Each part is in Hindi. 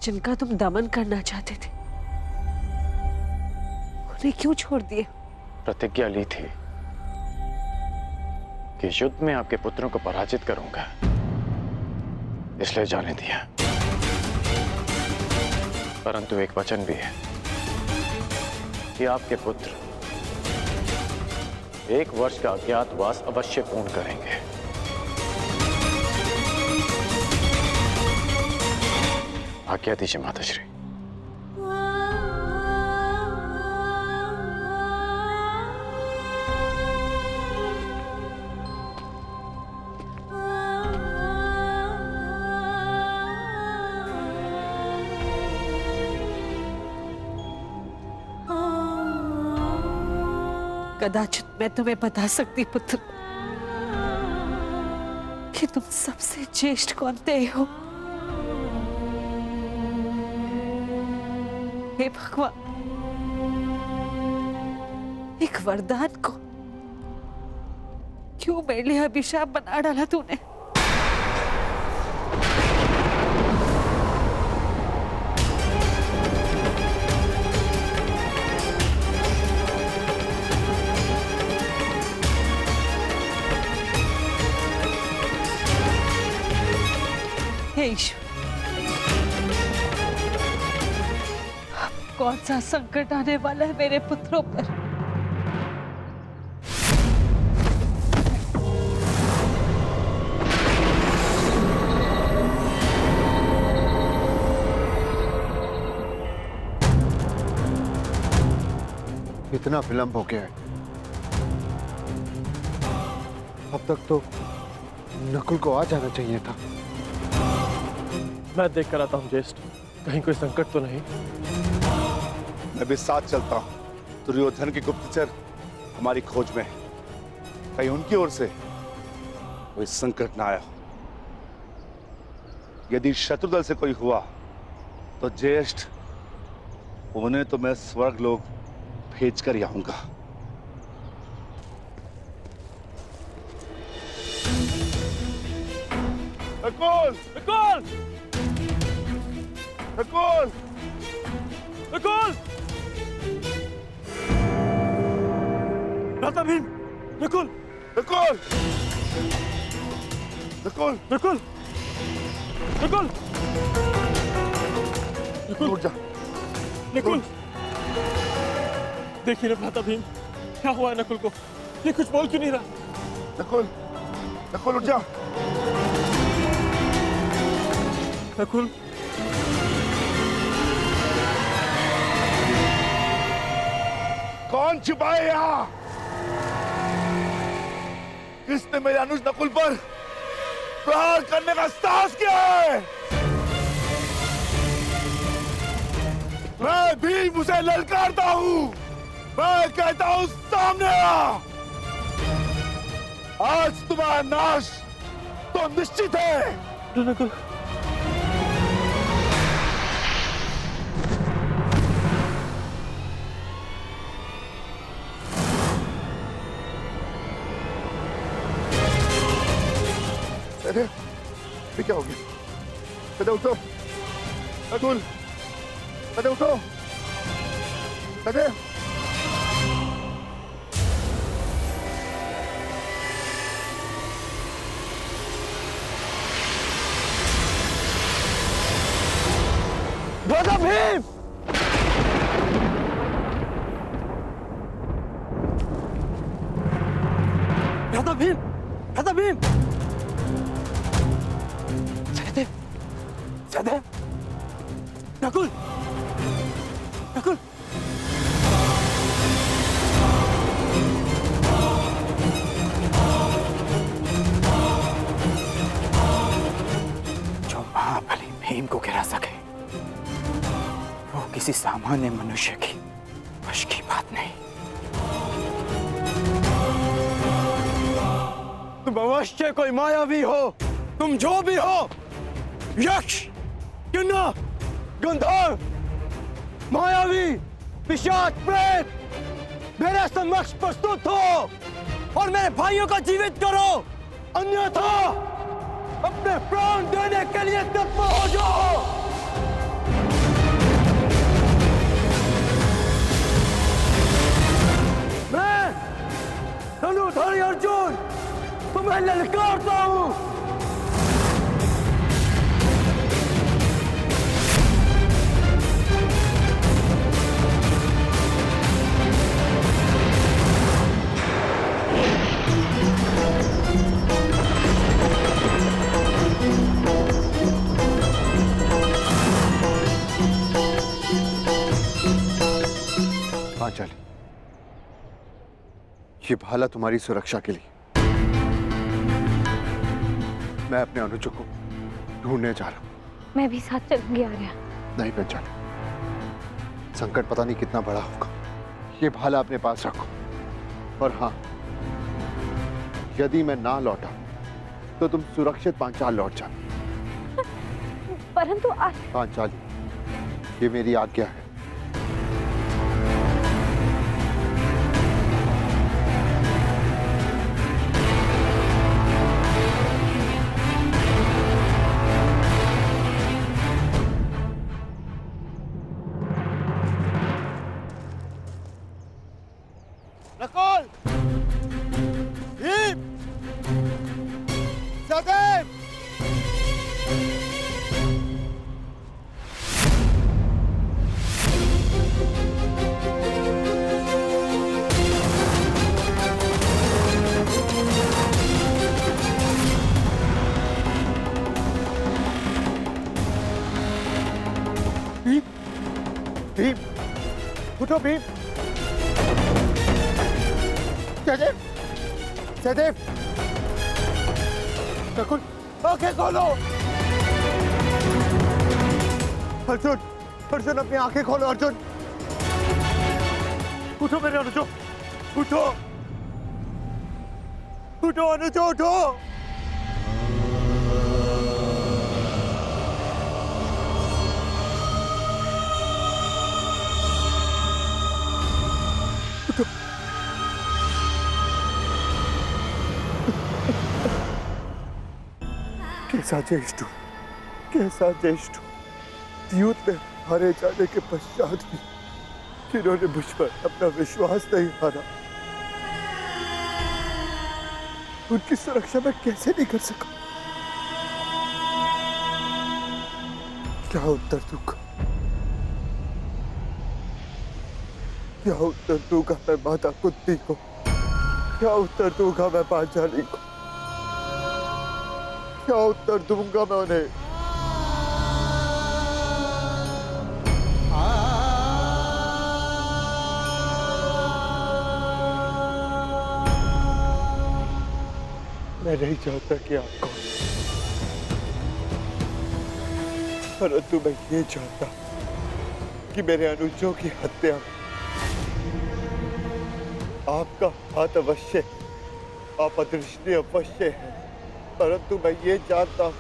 जिनका तुम दमन करना चाहते थे, उन्हें क्यों छोड़ दिए? प्रतिज्ञा ली थी कि युद्ध में आपके पुत्रों को पराजित करूंगा, इसलिए जाने दिया। परंतु एक वचन भी है कि आपके पुत्र 1 वर्ष का अज्ञातवास अवश्य पूर्ण करेंगे। आज्ञा दीजिए माताश्री। कदाचित मैं तुम्हें बता सकती पुत्र कि तुम सबसे ज्येष्ठ कौनते हो। हे भगवान, एक वरदान को क्यों मेरे लिए अभिशाप बना डाला तूने? हे ईश्वर, कौन सा संकट आने वाला है मेरे पुत्रों पर? इतना विलंब हो गया है। अब तक तो नकुल को आ जाना चाहिए था। मैं देख कर आता हूँ ज्येष्ठ, कहीं कोई संकट तो नहीं। मैं भी साथ चलता हूँ। दुर्योधन के गुप्तचर हमारी खोज में है, कहीं उनकी ओर से कोई संकट ना आया। यदि शत्रुदल से कोई हुआ तो ज्येष्ठ, उन्हें तो मैं स्वर्ग लोक भेज कर ही आऊंगा। नकुल! नकुल! नकुल! नकुल! भ्राता भीम! नकुल! नकुल! नकुल! नकुल! नकुल! नकुल! उठ जा। नकुल! देखिए ना भ्राता भीम, क्या हुआ है नकुल को? ये कुछ बोल क्यों नहीं रहा? नकुल! नकुल उठ जा। नकुल! कौन छिपाए यहाँ? किसने मेरे अनुज नकुल पर प्रहार करने का साहस किया है? मैं भी उसे ललकारता हूँ। मैं कहता हूँ सामने आ। आज तुम्हारा नाश तो निश्चित है। नकुल! अरे ये क्या हो गया? कदे उठो नकुल, कदे उठो, कदे। भ्राता भीम! भ्राता भीम! भ्राता भीम! सहदेव! नकुल! नकुल! जो महाबली भीम को गिरा सके, वो किसी सामान्य मनुष्य की वश की बात नहीं। तुम अवश्य कोई मायावी हो, तुम जो भी हो, यक्ष, किन्नर, गंधर्व, मायावी, पिशाच, प्रेत, मेरे समक्ष प्रस्तुत हो और मेरे भाइयों को जीवित करो, अन्यथा अपने प्राण देने के लिए तत्पर हो जाओ। पांचाली, ये भाला तुम्हारी सुरक्षा के लिए। मैं अपने अनुजों को ढूंढने जा रहा हूं। मैं भी साथ चलूंगी आर्या। नहीं पांचाली, संकट पता नहीं कितना बड़ा होगा। ये भाला अपने पास रखो। और हाँ, यदि मैं ना लौटा तो तुम सुरक्षित पांचाल लौट जाना। परंतु पांचाली, ये मेरी आज्ञा है। नकुल, भीम, सहदेव, भीम, भीम, उठो भीम। सहदेव, सहदेव, नकुल, आंखें खोलो। अर्जुन, अर्जुन अपनी आंखें खोलो। अर्जुन, उठो मेरे अनुजो, उठो, उठो अनुजो, उठो। कैसा ज्येष्ठ, कैसा ज्येष्ठ। युद्ध में हारे जाने के पश्चात भी जिन्होंने मुझ पर अपना विश्वास नहीं हारा, उनकी सुरक्षा मैं कैसे नहीं कर सका। क्या उत्तर दूंगा, क्या उत्तर दूंगा मैं माता कुंती को, क्या उत्तर दूंगा मैं पांचाली को, क्या उत्तर दूंगा मैं उन्हें। मैं नहीं चाहता कि आप कौन, परंतु मैं ये चाहता कि मेरे अनुजों की हत्या आपका हाथ अवश्य, आप अदृष्टि अवश्य है, परंतु मैं ये जानता हूं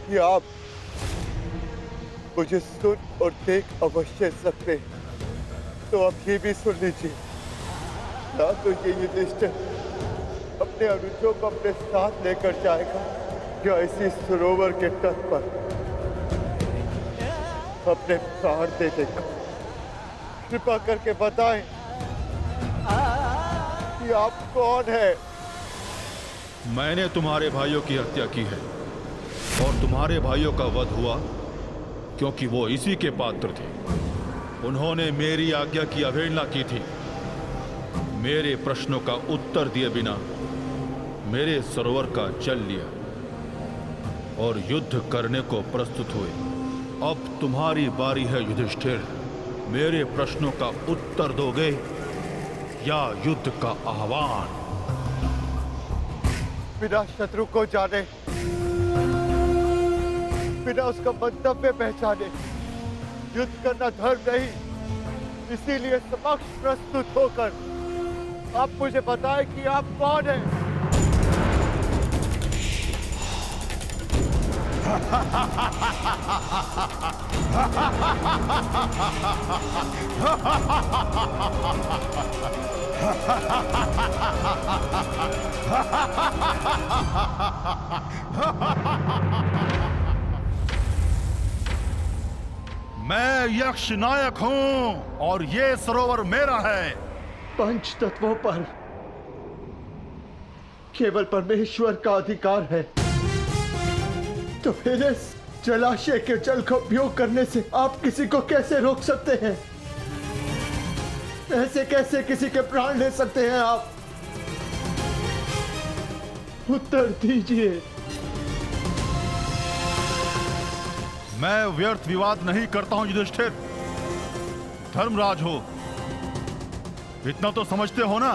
कि आप मुझे सुन और देख अवश्य सकते हैं। तो आप ये भी सुन लीजिए, या तो ये युधिष्ठिर अपने अनुजों को अपने साथ लेकर जाएगा, या इसी सरोवर के तट पर अपने प्राण दे देगा। कृपा करके बताएं कि आप कौन है। मैंने तुम्हारे भाइयों की हत्या की है और तुम्हारे भाइयों का वध हुआ क्योंकि वो इसी के पात्र थे। उन्होंने मेरी आज्ञा की अवहेलना की थी। मेरे प्रश्नों का उत्तर दिए बिना मेरे सरोवर का जल लिया और युद्ध करने को प्रस्तुत हुए। अब तुम्हारी बारी है युधिष्ठिर। मेरे प्रश्नों का उत्तर दोगे या युद्ध का आह्वान? बिना शत्रु को जाने, बिना उसका मंतव्य पहचाने युद्ध करना धर्म नहीं। इसीलिए समक्ष प्रस्तुत होकर आप मुझे बताएं कि आप कौन हैं। मैं यक्ष नायक हूं और ये सरोवर मेरा है। पंच तत्वों पर केवल परमेश्वर का अधिकार है, तो फिर इस जलाशय के जल का उपयोग करने से आप किसी को कैसे रोक सकते हैं? ऐसे कैसे किसी के प्राण ले सकते हैं आप? उत्तर दीजिए। मैं व्यर्थ विवाद नहीं करता हूं युधिष्ठिर। धर्मराज हो, इतना तो समझते हो ना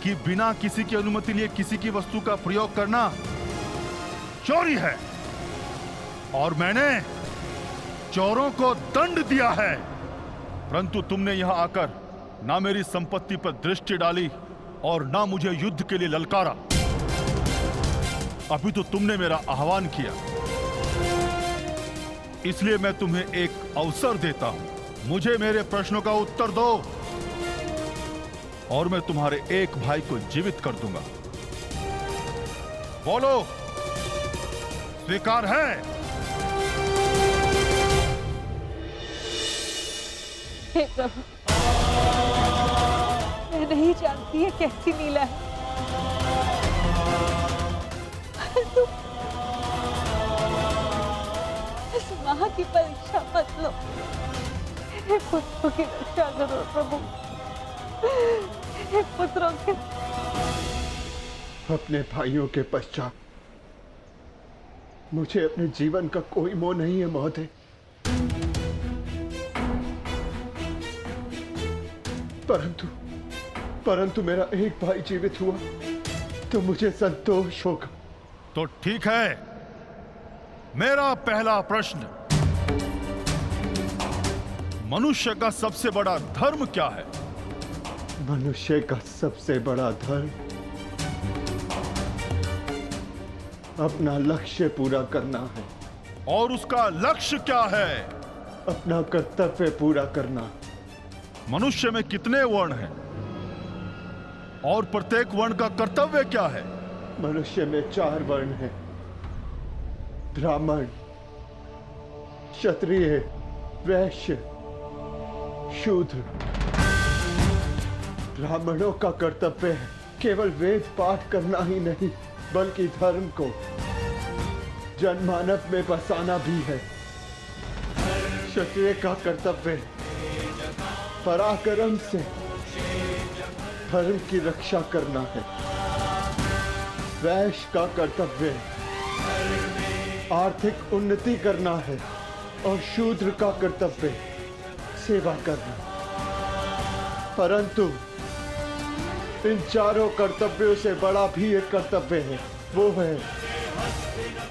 कि बिना किसी की अनुमति लिए किसी की वस्तु का प्रयोग करना चोरी है, और मैंने चोरों को दंड दिया है। परंतु तुमने यहां आकर ना मेरी संपत्ति पर दृष्टि डाली और ना मुझे युद्ध के लिए ललकारा। अभी तो तुमने मेरा आह्वान किया, इसलिए मैं तुम्हें एक अवसर देता हूं। मुझे मेरे प्रश्नों का उत्तर दो और मैं तुम्हारे एक भाई को जीवित कर दूंगा। बोलो, स्वीकार है? हे प्रभु, मैं नहीं जानती है कैसी लीला है। तुम इस मां की परीक्षा मत लो। मेरे पुत्रों की रक्षा करो प्रभु, मेरे पुत्रों के। अपने भाइयों के पश्चात मुझे अपने जीवन का कोई मोह नहीं है महोदय। परंतु मेरा एक भाई जीवित हुआ तो मुझे संतोष होगा। तो ठीक है, मेरा पहला प्रश्न, मनुष्य का सबसे बड़ा धर्म क्या है? मनुष्य का सबसे बड़ा धर्म अपना लक्ष्य पूरा करना है। और उसका लक्ष्य क्या है? अपना कर्तव्य पूरा करना। मनुष्य में कितने वर्ण हैं और प्रत्येक वर्ण का कर्तव्य क्या है? मनुष्य में 4 वर्ण हैं, ब्राह्मण, क्षत्रिय, वैश्य, शूद्र। ब्राह्मणों का कर्तव्य है केवल वेद पाठ करना ही नहीं, बल्कि धर्म को जनमानव में बसाना भी है। क्षत्रिय का कर्तव्य पराक्रम से धर्म की रक्षा करना है। वैश्य का कर्तव्य आर्थिक उन्नति करना है और शूद्र का कर्तव्य सेवा करना। परंतु इन चारों कर्तव्यों से बड़ा भी एक कर्तव्य है, वो है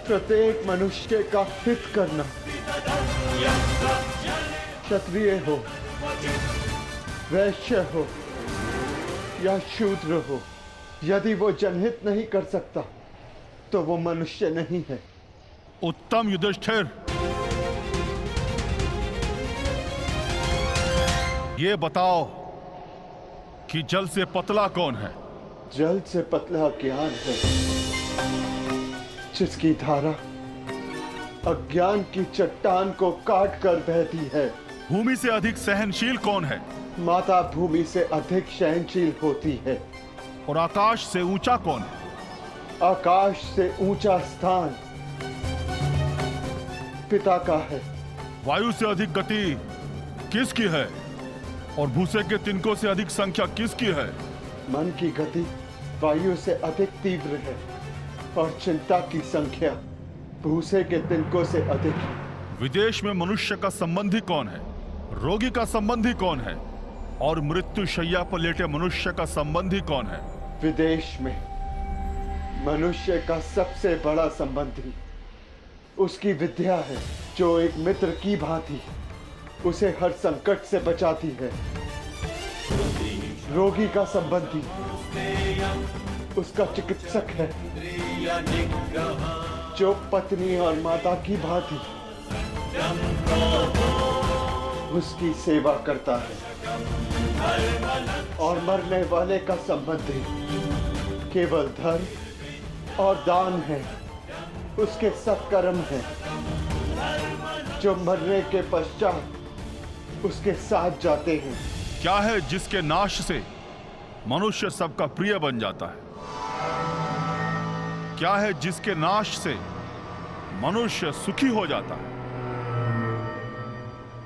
प्रत्येक मनुष्य का हित करना। क्षत्रिय हो, वैश्य हो या शूद्र हो, यदि वो जनहित नहीं कर सकता तो वो मनुष्य नहीं है। उत्तम युधिष्ठिर, ये बताओ कि जल से पतला कौन है? जल से पतला ज्ञान है, जिसकी धारा अज्ञान की चट्टान को काट कर बहती है। भूमि से अधिक सहनशील कौन है? माता भूमि से अधिक सहनशील होती है। और आकाश से ऊंचा कौन है? आकाश से ऊंचा स्थान पिता का है। वायु से अधिक गति किसकी है? और भूसे के तिनकों से अधिक संख्या किसकी है? मन की गति वायु से अधिक तीव्र है और चिंता की संख्या भूसे के तिनकों से अधिक है। विदेश में मनुष्य का संबंधी कौन है? रोगी का संबंधी कौन है? और मृत्यु शैया पर लेटे मनुष्य का संबंधी कौन है? विदेश में मनुष्य का सबसे बड़ा संबंधी उसकी विद्या है, जो एक मित्र की भांति उसे हर संकट से बचाती है। रोगी का संबंधी उसका चिकित्सक है, जो पत्नी और माता की भांति उसकी सेवा करता है। और मरने वाले का संबंधी केवल धर्म और दान है, उसके सत्कर्म है, जो मरने के पश्चात उसके साथ जाते हैं। क्या है जिसके नाश से मनुष्य सबका प्रिय बन जाता है? क्या है जिसके नाश से मनुष्य सुखी हो जाता है?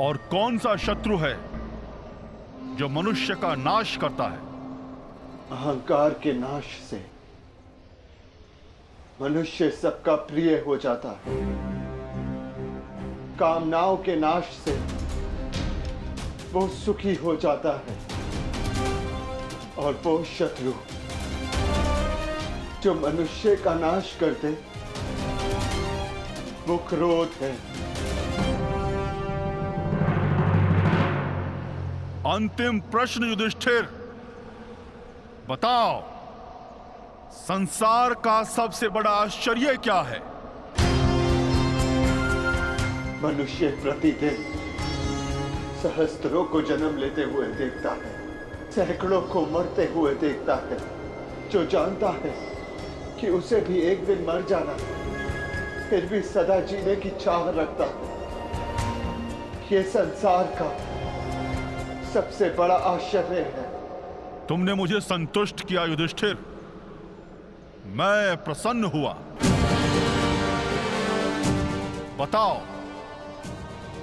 और कौन सा शत्रु है जो मनुष्य का नाश करता है? अहंकार के नाश से मनुष्य सबका प्रिय हो जाता है। कामनाओं के नाश से वो सुखी हो जाता है। और वो शत्रु जो मनुष्य का नाश करते, वो क्रोध है। अंतिम प्रश्न युधिष्ठिर, बताओ, संसार का सबसे बड़ा आश्चर्य क्या है? मनुष्य प्रतिदिन सहस्त्रों को जन्म लेते हुए देखता है, सैकड़ों को मरते हुए देखता है, जो जानता है कि उसे भी एक दिन मर जाना, फिर भी सदा जीने की चाह रखता है। ये संसार का सबसे बड़ा आश्चर्य है। तुमने मुझे संतुष्ट किया युधिष्ठिर, मैं प्रसन्न हुआ। बताओ,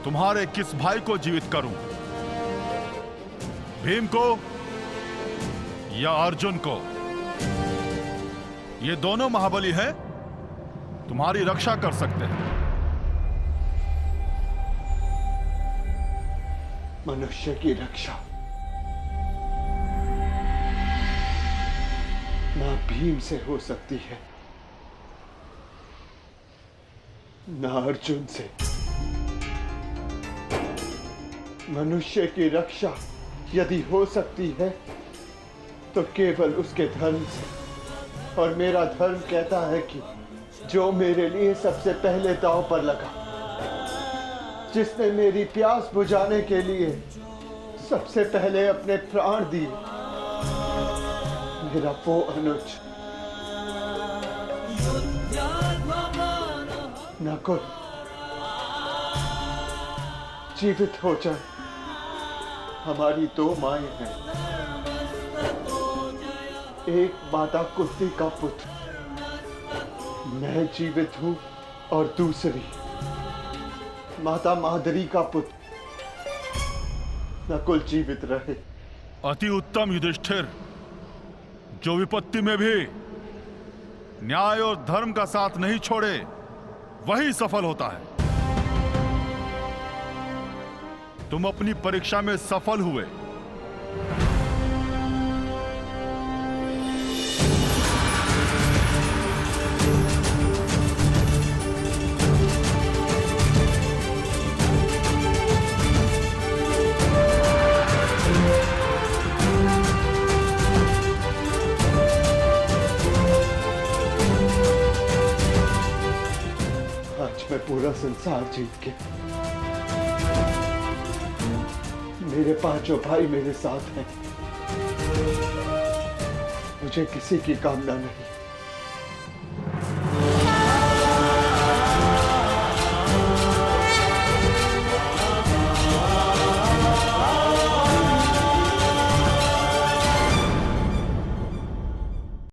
तुम्हारे किस भाई को जीवित करूं? भीम को या अर्जुन को? ये दोनों महाबली हैं, तुम्हारी रक्षा कर सकते हैं। मनुष्य की रक्षा ना भीम से हो सकती है, ना अर्जुन से। मनुष्य की रक्षा यदि हो सकती है तो केवल उसके धर्म से, और मेरा धर्म कहता है कि जो मेरे लिए सबसे पहले दांव पर लगा, जिसने मेरी प्यास बुझाने के लिए सबसे पहले अपने प्राण दिए, मेरा वो अनुज नकुल जीवित हो जाए। हमारी दो माएं हैं, एक माता कुंती का पुत्र, मैं जीवित हूं, और दूसरी माता मादरी का पुत्र नकुल जीवित रहे। अति उत्तम युधिष्ठिर, जो विपत्ति में भी न्याय और धर्म का साथ नहीं छोड़े, वही सफल होता है। तुम अपनी परीक्षा में सफल हुए। आज मैं पूरा संसार जीत के, मेरे पांचों भाई मेरे साथ हैं, मुझे किसी की कामना नहीं।